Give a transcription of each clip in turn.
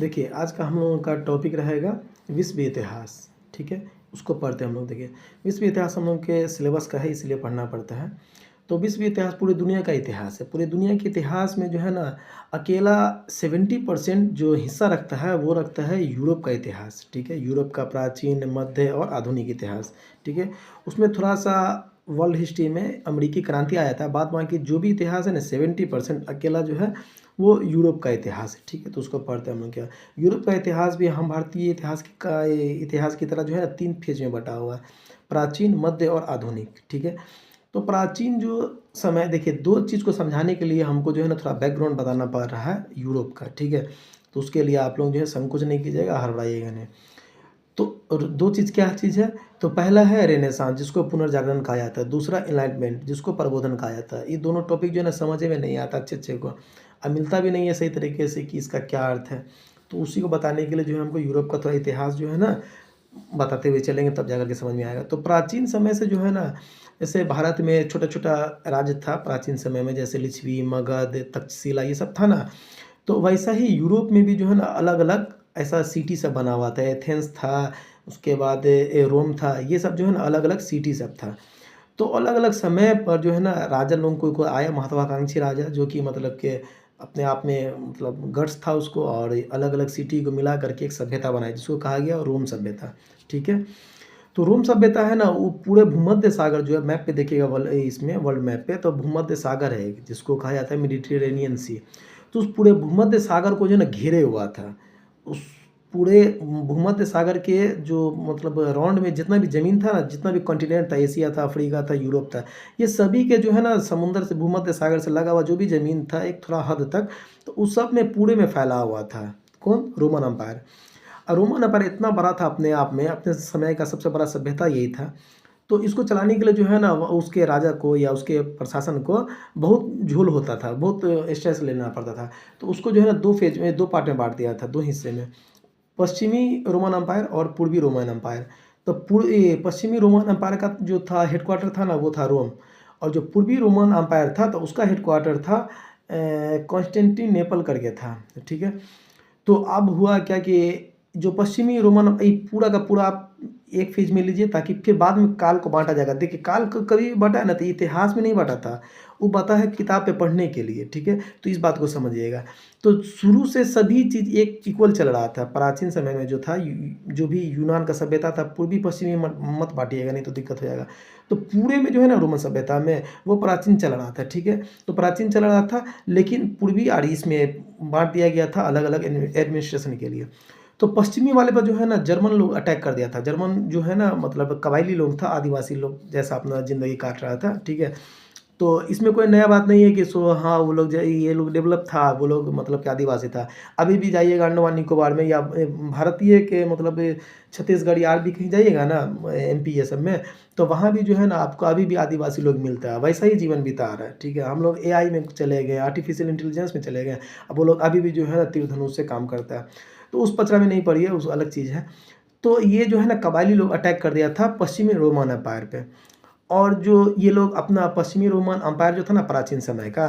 देखिए, आज का हम लोगों का टॉपिक रहेगा विश्व इतिहास, ठीक है? उसको पढ़ते हैं हम लोग। देखिए, विश्व इतिहास हम लोग के सिलेबस का है, इसलिए पढ़ना पड़ता है। तो विश्व इतिहास पूरी दुनिया का इतिहास है। पूरी दुनिया के इतिहास में जो है ना, अकेला 70% जो हिस्सा रखता है, वो रखता है यूरोप का इतिहास, ठीक है? यूरोप का प्राचीन, मध्य और आधुनिक इतिहास, ठीक है? उसमें थोड़ा-सा वर्ल्ड हिस्ट्री में अमेरिकी क्रांति आ जाता है। बाद बाकी जो भी इतिहास है ना, 70% अकेला जो है वो यूरोप का इतिहास है, ठीक है? तो उसको पढ़ते हैं हम लोग क्या। यूरोप का इतिहास भी हम भारतीय इतिहास की तरह जो है ना 3 फेज में बँटा हुआ है, प्राचीन, मध्य और आधुनिक, ठीक है? तो प्राचीन जो समय, देखिए 2 चीज़ को समझाने के लिए हमको जो है ना थोड़ा बैकग्राउंड बताना पड़ रहा है यूरोप का, ठीक है? तो उसके लिए आप लोग जो है संकोच नहीं कीजिएगा, हड़बड़ाइएगा नहीं। तो और 2 चीज़ क्या चीज़ है? तो पहला है रेनेसाँस, जिसको पुनर्जागरण कहा जाता है, दूसरा एनलाइटमेंट, जिसको प्रबोधन कहा जाता है। ये दोनों टॉपिक जो है ना समझ में नहीं आता अच्छे-अच्छे को, मिलता भी नहीं है सही तरीके से कि इसका क्या अर्थ है। तो उसी को बताने के लिए जो है हमको यूरोप का थोड़ा इतिहास जो है ना बताते हुए चलेंगे, तब जाकर के समझ में आएगा। तो प्राचीन समय से जो है ना, जैसे भारत में छोटा-छोटा राज्य था प्राचीन समय में, जैसे लिच्छवी, मगध, तक्षशिला ये सब था ना, तो वैसा ही यूरोप में भी जो है ना अलग-अलग ऐसा सिटी सब बना हुआ था। एथेंस था, उसके बाद रोम था, ये सब जो है ना अलग-अलग सिटी सब था। तो अलग-अलग समय पर जो है ना राजा लोगों को आया, महत्वाकांक्षी राजा, जो कि मतलब के अपने आप में मतलब गट्स था उसको, और अलग-अलग सिटी को मिला करके एक सभ्यता बनाई, जिसको कहा गया रोम सभ्यता, ठीक है? तो रोम सभ्यता है ना, वो पूरे भूमध्य सागर जो है, मैप पे देखिएगा इसमें वर्ल्ड मैप पे, तो भूमध्य सागर है एक, जिसको कहा जाता है मेडिटेरेनियन सी। तो उस पूरे भूमध्य सागर को जो है ना घेरे हुआ था। उस पूरे भूमध्य सागर के जो मतलब राउंड में जितना भी ज़मीन था ना, जितना भी कॉन्टिनेंट था, एशिया था, अफ्रीका था, यूरोप था, ये सभी के जो है ना समुद्र से, भूमध्य सागर से लगा हुआ जो भी ज़मीन था एक थोड़ा हद तक, तो उस सब में पूरे में फैला हुआ था। कौन? Roman empire. रोमन अम्पायर इतना बड़ा था अपने आप में, अपने समय का सबसे बड़ा सभ्यता यही था। तो इसको चलाने के लिए जो है ना उसके राजा को या उसके प्रशासन को बहुत झूल होता था, बहुत स्ट्रेस लेना पड़ता था। तो उसको जो है ना 2 फेज में, 2 पार्ट में बाँट दिया था, 2 हिस्से में। पश्चिमी रोमन अम्पायर और पूर्वी रोमन अम्पायर। तो पश्चिमी रोमन अम्पायर का जो था हेडक्वार्टर था ना, वो था रोम, और जो पूर्वी रोमन अम्पायर था तो उसका हेडक्वार्टर था कॉन्स्टेंटिनोपल करके था, ठीक है? तो अब हुआ क्या कि जो पश्चिमी रोमन, ये पूरा का पूरा आप एक फ़ेज़ में लीजिए, ताकि फिर बाद में काल को बाँटा जाएगा। देखिए, काल क कभी बँटा है ना, तो इतिहास में नहीं बँटा था, वो बँटा है किताब पे पढ़ने के लिए, ठीक है? तो इस बात को समझिएगा। तो शुरू से सभी चीज़ एक इक्वल चल रहा था। प्राचीन समय में जो था, जो भी यूनान का सभ्यता था, पूर्वी-पश्चिमी मत बाँटिएगा, नहीं तो दिक्कत हो जाएगा। तो पूरे में जो है ना रोमन सभ्यता में वो प्राचीन चल रहा था, ठीक है? तो प्राचीन चल रहा था, लेकिन पूर्वी और इसमें बाँट दिया गया था अलग-अलग एडमिनिस्ट्रेशन के लिए। तो पश्चिमी वाले पर जो है ना जर्मन लोग अटैक कर दिया था। जर्मन जो है ना मतलब कबायली लोग था, आदिवासी लोग जैसा अपना ज़िंदगी काट रहा था, ठीक है? तो इसमें कोई नया बात नहीं है कि हाँ, वो लोग ये लोग डेवलप था, वो लोग मतलब कि आदिवासी था। अभी भी जाइएगा अंडमान निकोबार में, या भारतीय के मतलब छत्तीसगढ़ या और भी कहीं जाइएगा ना, एमपी ये सब में, तो वहाँ भी जो है ना आपको अभी भी आदिवासी लोग मिलता है। वैसा ही जीवन बिता रहा है, ठीक है? हम लोग एआई में चले गए, आर्टिफ़िशियल इंटेलिजेंस में चले गए। अब वो लोग अभी भी जो है ना तीर धनुष से काम करता है। तो उस पचड़ा में नहीं पड़िए, उस अलग चीज़ है। तो ये जो है ना कबायली लोग अटैक कर दिया था पश्चिमी रोमन एम्पायर पे। और जो ये लोग अपना पश्चिमी रोमन एम्पायर जो था ना प्राचीन समय का,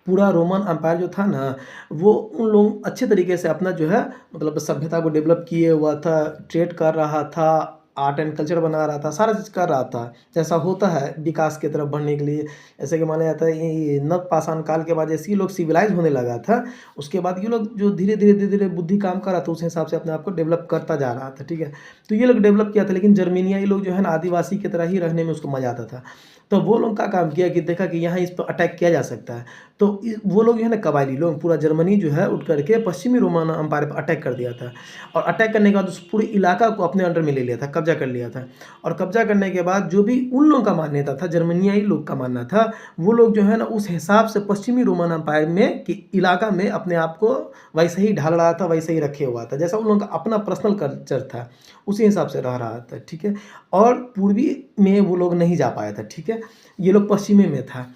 पूरा रोमन एम्पायर जो था ना, वो उन लोग अच्छे तरीके से अपना जो है मतलब सभ्यता को डेवलप किए हुआ था, ट्रेड कर रहा था, आर्ट एंड कल्चर बना रहा था, सारा चीज़ कर रहा था। जैसा होता है विकास की तरफ बढ़ने के लिए, जैसे कि माना जाता है ये नवपाषाण काल के बाद जैसे ये लोग सिविलाइज़ होने लगा था, उसके बाद ये लोग जो धीरे-धीरे बुद्धि काम कर रहा था, उस हिसाब से अपने आप को डेवलप करता जा रहा था, ठीक है? तो ये लोग डेवलप किया था, लेकिन जर्मनियाई लोग जो है ना आदिवासी की तरह ही रहने में उसको मज़ा आता था। तो वो लोग क्या काम किया कि देखा कि यहाँ इस पे अटैक किया जा सकता है। तो वो लोग जो है ना कबायली लोग, पूरा जर्मनी जो है उठ करके पश्चिमी रोमन अम्पायर पर अटैक कर दिया था, और अटैक करने के बाद उस पूरे इलाका को अपने अंडर में ले लिया था, कब्जा कर लिया था। और कब्जा करने के बाद जो भी उन लोगों का मान्यता था, जर्मनियाई लोग का मानना था, वो लोग जो है ना उस हिसाब से पश्चिमी रोमन अम्पायर में कि इलाका में अपने आप को वैसे ही ढाल रहा था, वैसे ही रखे हुआ था, जैसा उन लोगों का अपना पर्सनल कल्चर था, उसी हिसाब से रह रहा था, ठीक है? और पूर्वी में वो लोग नहीं जा पाया था, ठीक है? ये लोग पश्चिमी में था,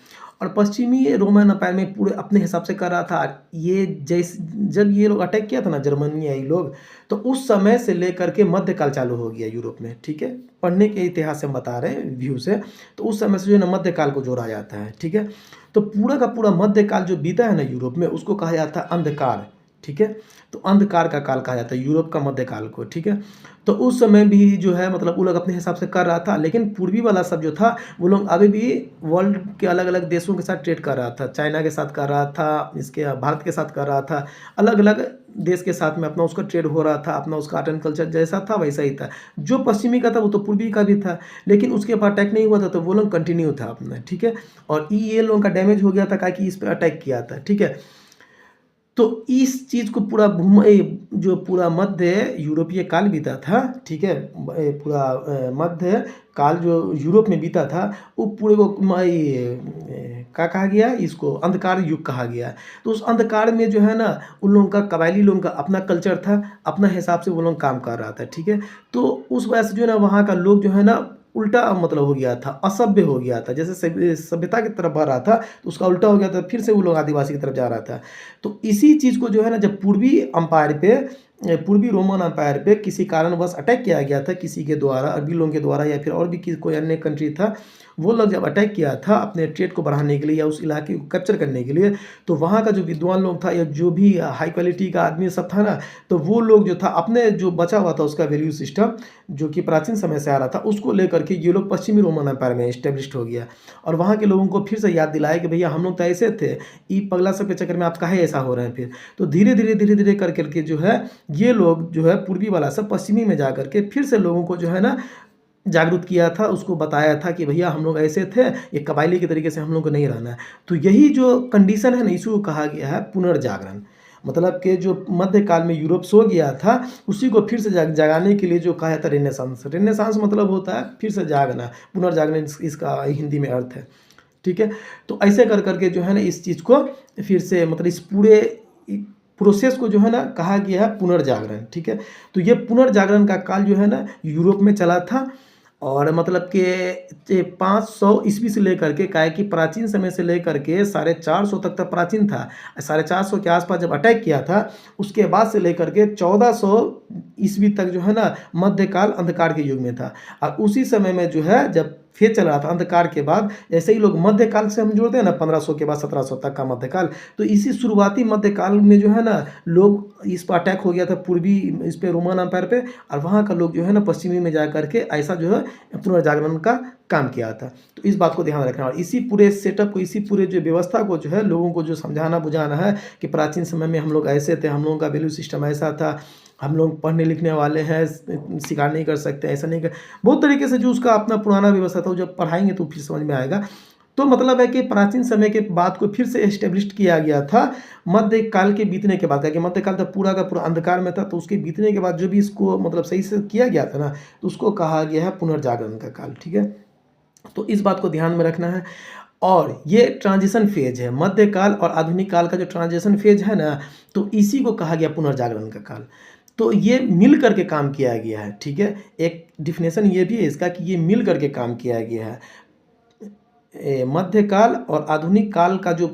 और पश्चिमी रोमन अम्पायर में पूरे अपने हिसाब से कर रहा था। ये जब ये लोग अटैक किया था ना जर्मनियाई लोग, तो उस समय से लेकर के मध्यकाल चालू हो गया यूरोप में, ठीक है? पढ़ने के इतिहास से हम बता रहे हैं व्यू से, तो उस समय से जो है ना मध्यकाल को जोड़ा जाता है, ठीक है? तो पूरा का पूरा मध्यकाल जो बीता है ना यूरोप में, उसको कहा जाता है अंधकार, ठीक है। तो अंधकार का काल कहा जाता है यूरोप का मध्यकाल को, ठीक है। तो उस समय भी जो है मतलब वो लोग अपने हिसाब से कर रहा था, लेकिन पूर्वी वाला सब जो था वो लोग अभी भी वर्ल्ड के अलग अलग देशों के साथ ट्रेड कर रहा था। चाइना के साथ कर रहा था, इसके भारत के साथ कर रहा था, अलग अलग देश के साथ में अपना उसका ट्रेड हो रहा था। अपना उसका आर्ट एंड कल्चर जैसा था वैसा ही था। जो पश्चिमी का था वो तो पूर्वी का भी था, लेकिन उसके ऊपर अटैक नहीं हुआ था तो वो लोग कंटिन्यू था अपना, ठीक है। और ये लोगों का डैमेज हो गया था क्या कि इस पर अटैक किया था, ठीक है। तो इस चीज़ को पूरा जो पूरा मध्य यूरोपीय काल बीता था, ठीक है। पूरा मध्य काल जो यूरोप में बीता था वो पूरे को क्या कहा गया, इसको अंधकार युग कहा गया। तो उस अंधकार में जो है ना उन लोगों का कबायली लोगों का अपना कल्चर था, अपना हिसाब से वो लोग काम कर रहा था, ठीक है। तो उस वजह से जो है ना वहाँ का लोग जो है ना उल्टा मतलब हो गया था, असभ्य हो गया था। जैसे सभ्यता की तरफ बढ़ रहा था तो उसका उल्टा हो गया था, फिर से वो लोग आदिवासी की तरफ जा रहा था। तो इसी चीज़ को जो है ना जब पूर्वी अम्पायर पे पूर्वी रोमन अम्पायर पे किसी कारणवश अटैक किया गया था, किसी के द्वारा, अरबी लोगों के द्वारा या फिर और भी कोई अन्य कंट्री था, वो लोग जब अटैक किया था अपने ट्रेड को बढ़ाने के लिए या उस इलाके को कैप्चर करने के लिए, तो वहाँ का जो विद्वान लोग था या जो भी हाई क्वालिटी का आदमी सब था ना, तो वो लोग जो था अपने जो बचा हुआ था उसका वैल्यू सिस्टम जो कि प्राचीन समय से आ रहा था उसको लेकर के ये लोग पश्चिमी रोमन अम्पायर में इस्टेब्लिश्ड हो गया। और वहाँ के लोगों को फिर से याद दिलाया कि भैया हम लोग तो ऐसे थे, ई पगला सब के चक्कर में आप काहे ऐसा हो रहे हैं फिर। तो धीरे धीरे कर करके जो है ये लोग जो है पूर्वी वाला सब पश्चिमी में जा करके फिर से लोगों को जो है ना जागरूक किया था, उसको बताया था कि भैया हम लोग ऐसे थे, ये कबायली के तरीके से हम लोग को नहीं रहना है। तो यही जो कंडीशन है ना इसी को कहा गया है पुनर्जागरण। मतलब कि जो मध्यकाल में यूरोप सो गया था उसी को फिर से जगाने के लिए जो कहा जाता है रेनेसांस। रेनेसांस मतलब होता है फिर से जागना, पुनर्जागरण इसका हिंदी में अर्थ है, ठीक है। तो ऐसे कर करके जो है ना इस चीज़ को फिर से मतलब इस पूरे प्रोसेस को जो है ना कहा गया है पुनर्जागरण, ठीक है। तो ये पुनर्जागरण का काल जो है ना यूरोप में चला था और मतलब कि 500 ईस्वी से लेकर के क्या है कि प्राचीन समय से लेकर के 450 तक प्राचीन था। 450 के आसपास जब अटैक किया था उसके बाद से लेकर के 1400 ईस्वी तक जो है ना मध्यकाल अंधकार के युग में था। और उसी समय में जो है जब फिर चल रहा था अंधकार के बाद, जैसे ही लोग मध्यकाल से हम जोड़ते हैं ना 1500 के बाद 1700 तक का मध्यकाल, तो इसी शुरुआती मध्यकाल में जो है ना लोग इस पर अटैक हो गया था पूर्वी इस पे रोमन अम्पायर पे, और वहाँ का लोग जो है ना पश्चिमी में जा करके ऐसा जो है पुनर्जागरण का काम किया था। तो इस बात को ध्यान रखना और इसी पूरे सेटअप को, इसी पूरे जो व्यवस्था को जो है लोगों को जो समझाना बुझाना है कि प्राचीन समय में हम लोग ऐसे थे, हम लोगों का वैल्यू सिस्टम ऐसा था, हम लोग पढ़ने लिखने वाले हैं, शिकार नहीं कर सकते, ऐसा नहीं कर, बहुत तरीके से जो उसका अपना पुराना व्यवस्था था वो जब पढ़ाएंगे तो फिर समझ में आएगा। तो मतलब है कि प्राचीन समय के बाद को फिर से एस्टेब्लिश किया गया था मध्यकाल के बीतने के बाद, क्योंकि मध्यकाल तो पूरा का पूरा अंधकार में था, तो उसके बीतने के बाद जो भी इसको मतलब सही से किया गया था ना तो उसको कहा गया है पुनर्जागरण का काल, ठीक है। तो इस बात को ध्यान में रखना है। और ये ट्रांजिशन फेज है, मध्यकाल और आधुनिक काल का जो ट्रांजिशन फेज है ना, तो इसी को कहा गया पुनर्जागरण का काल। तो ये मिल करके काम किया गया है, ठीक है। एक डिफिनेशन ये भी है इसका कि ये मिल करके काम किया गया है। मध्यकाल और आधुनिक काल का जो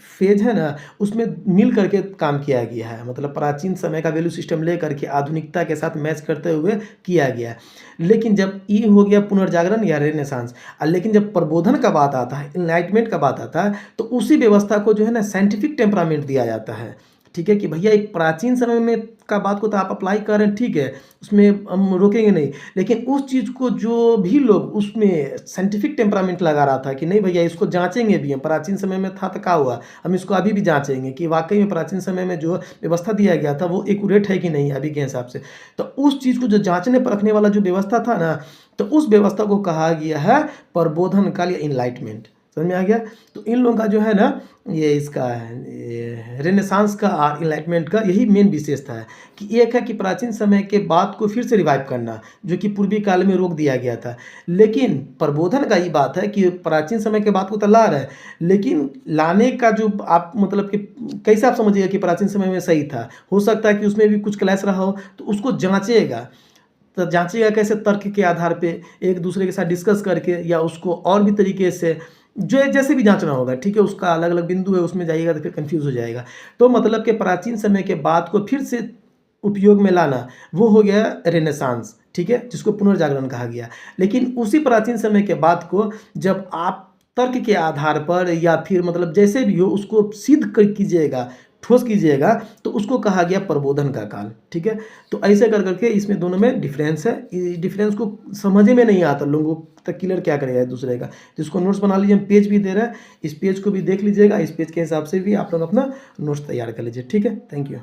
फेज है ना उसमें मिल करके काम किया गया है, मतलब प्राचीन समय का वैल्यू सिस्टम ले करके आधुनिकता के साथ मैच करते हुए किया गया है। लेकिन जब ये हो गया पुनर्जागरण या रेनेसांस, लेकिन जब प्रबोधन का बात आता है, इनलाइटमेंट का बात आता है, तो उसी व्यवस्था को जो है ना साइंटिफिक टेम्परामेंट दिया जाता है, ठीक है। कि भैया एक प्राचीन समय में का बात को तो आप अप्लाई कर रहे हैं, ठीक है, उसमें हम रोकेंगे नहीं, लेकिन उस चीज़ को जो भी लोग उसमें साइंटिफिक टेम्परामेंट लगा रहा था कि नहीं भैया इसको जांचेंगे भी हम, प्राचीन समय में था तो क्या हुआ, हम इसको अभी भी जांचेंगे कि वाकई में प्राचीन समय में जो व्यवस्था दिया गया था वो एक्यूरेट है कि नहीं अभी के हिसाब से। तो उस चीज़ को जो जांचने परखने वाला जो व्यवस्था था ना, तो उस व्यवस्था को कहा गया है प्रबोधन काल या इनलाइटमेंट। समझ में आ गया। तो इन लोगों का जो है ना ये इसका रेनेसांस का और इनलाइटमेंट का यही मेन विशेषता है कि एक है कि प्राचीन समय के बात को फिर से रिवाइव करना जो कि पूर्वी काल में रोक दिया गया था। लेकिन प्रबोधन का ये बात है कि प्राचीन समय के बात को तो ला रहा है, लेकिन लाने का जो आप मतलब कि कैसे आप समझिएगा कि प्राचीन समय में सही था, हो सकता है कि उसमें भी कुछ क्लैश रहा हो, तो उसको जांचेगा। तो जांचेगा कैसे, तर्क के आधार पे एक दूसरे के साथ डिस्कस करके या उसको और भी तरीके से जो जैसे भी जांचना होगा, ठीक है। उसका अलग अलग बिंदु है, उसमें जाइएगा तो फिर कंफ्यूज हो जाएगा। तो मतलब कि प्राचीन समय के बाद को फिर से उपयोग में लाना वो हो गया रेनेसांस, ठीक है, जिसको पुनर्जागरण कहा गया। लेकिन उसी प्राचीन समय के बाद को जब आप तर्क के आधार पर या फिर मतलब जैसे भी हो उसको सिद्ध कीजिएगा, ठोस कीजिएगा तो उसको कहा गया प्रबोधन का काल। ठीक है, तो ऐसे कर करके इसमें दोनों में डिफरेंस है। डिफरेंस को समझ में नहीं आता लोगों तक, क्लियर क्या करेगा एक दूसरे का। जिसको नोट्स बना लीजिए, हम पेज भी दे रहे हैं, इस पेज को भी देख लीजिएगा, इस पेज के हिसाब से भी आप लोग अपना नोट्स तैयार कर लीजिए। ठीक है, थैंक यू।